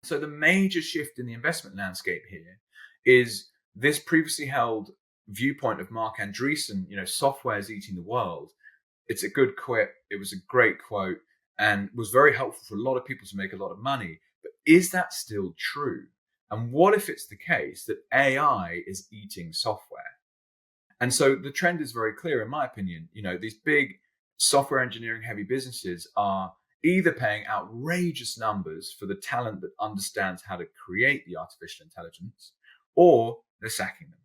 So the major shift in the investment landscape here is this previously held viewpoint of Marc Andreessen, software is eating the world. It's a good quip. It was a great quote and was very helpful for a lot of people to make a lot of money. But is that still true? And what if it's the case that AI is eating software? And so the trend is very clear, in my opinion. These big software engineering heavy businesses are either paying outrageous numbers for the talent that understands how to create the artificial intelligence, or they're sacking them.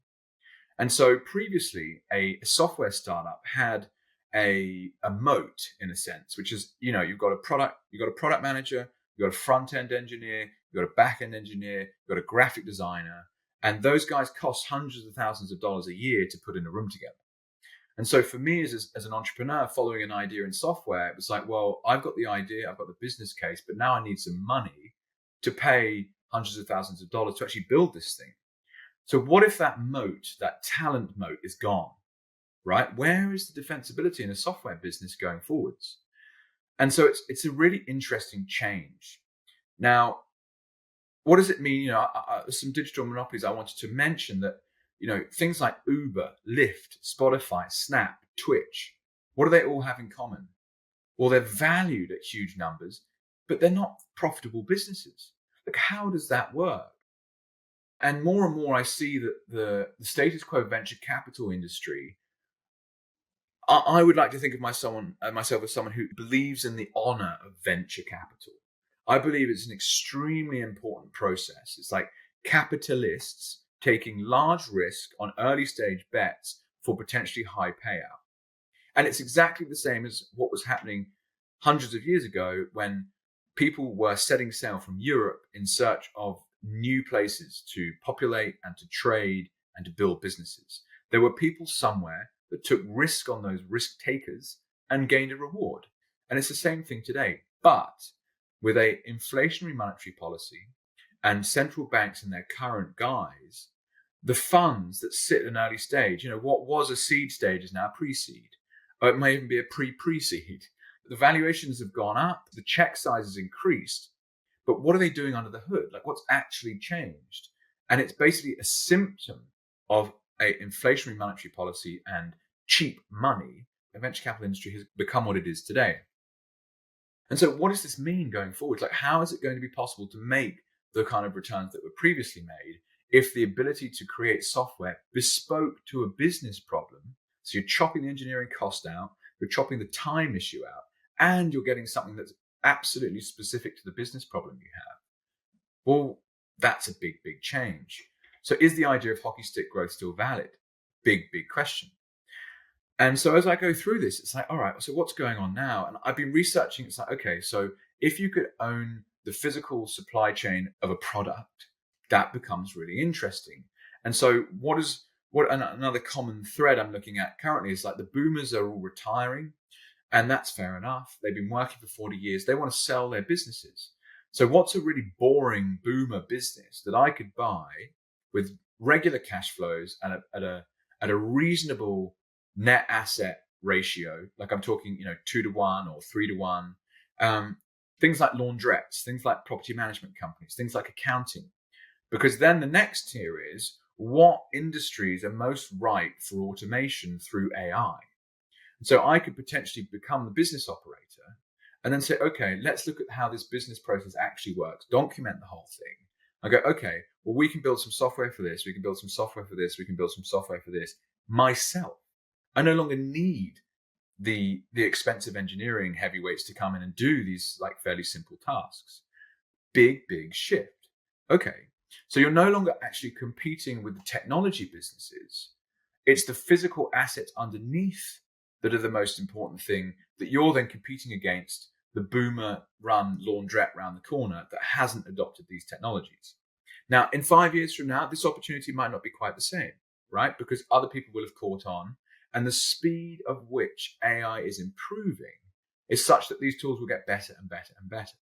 And so previously, a software startup had a moat, in a sense, which is, you've got a product manager, you've got a front-end engineer, you've got a back-end engineer, you've got a graphic designer, and those guys cost hundreds of thousands of dollars a year to put in a room together. And so for me as an entrepreneur following an idea in software, it was like, well, I've got the idea, I've got the business case, but now I need some money to pay hundreds of thousands of dollars to actually build this thing. So what if that moat, that talent moat, is gone, right? Where is the defensibility in a software business going forwards? And so it's a really interesting change. Now, what does it mean? Some digital monopolies I wanted to mention that, things like Uber, Lyft, Spotify, Snap, Twitch, what do they all have in common? Well, they're valued at huge numbers, but they're not profitable businesses. Like, how does that work? And more I see that the status quo venture capital industry, I would like to think of myself as someone who believes in the honor of venture capital. I believe it's an extremely important process. It's like capitalists taking large risk on early stage bets for potentially high payout. And it's exactly the same as what was happening hundreds of years ago when people were setting sail from Europe in search of new places to populate and to trade and to build businesses. There were people somewhere that took risk on those risk takers and gained a reward. And it's the same thing today, but with a inflationary monetary policy and central banks in their current guise, the funds that sit at an early stage, what was a seed stage is now pre-seed, or it may even be a pre-seed. The valuations have gone up, the check size has increased, but what are they doing under the hood? Like, what's actually changed? And it's basically a symptom of a inflationary monetary policy and cheap money. The venture capital industry has become what it is today. And so what does this mean going forward? Like, how is it going to be possible to make the kind of returns that were previously made if the ability to create software bespoke to a business problem, so you're chopping the engineering cost out, you're chopping the time issue out, and you're getting something that's absolutely specific to the business problem you have? Well, that's a big, big change. So is the idea of hockey stick growth still valid? Big, big question. And so as I go through this, it's like, all right, so what's going on now? And I've been researching, it's like, okay, so if you could own the physical supply chain of a product, that becomes really interesting. And so another common thread I'm looking at currently is like the boomers are all retiring, and that's fair enough. They've been working for 40 years. They want to sell their businesses. So what's a really boring boomer business that I could buy with regular cash flows and at a reasonable net asset ratio? Like, I'm talking, 2-to-1 or 3-to-1. Things like laundrettes, things like property management companies, things like accounting. Because then the next tier is, what industries are most ripe for automation through AI? And so I could potentially become the business operator and then say, okay, let's look at how this business process actually works, document the whole thing. I go, okay, well, we can build some software for this, we can build some software for this, we can build some software for this myself. I no longer need the expensive engineering heavyweights to come in and do these like fairly simple tasks. Big, big shift. Okay, so you're no longer actually competing with the technology businesses. It's the physical assets underneath that are the most important thing that you're then competing against the boomer run laundrette round the corner that hasn't adopted these technologies. Now, in 5 years from now, this opportunity might not be quite the same, right? Because other people will have caught on, and the speed of which AI is improving is such that these tools will get better and better and better.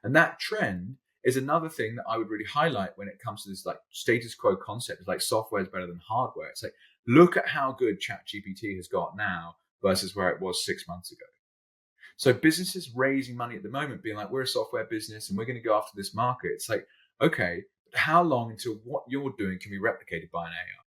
And that trend is another thing that I would really highlight when it comes to this like status quo concept. It's like software is better than hardware. It's like, look at how good ChatGPT has got now versus where it was 6 months ago. So businesses raising money at the moment, being like, we're a software business and we're going to go after this market. It's like, okay, how long until what you're doing can be replicated by an AI?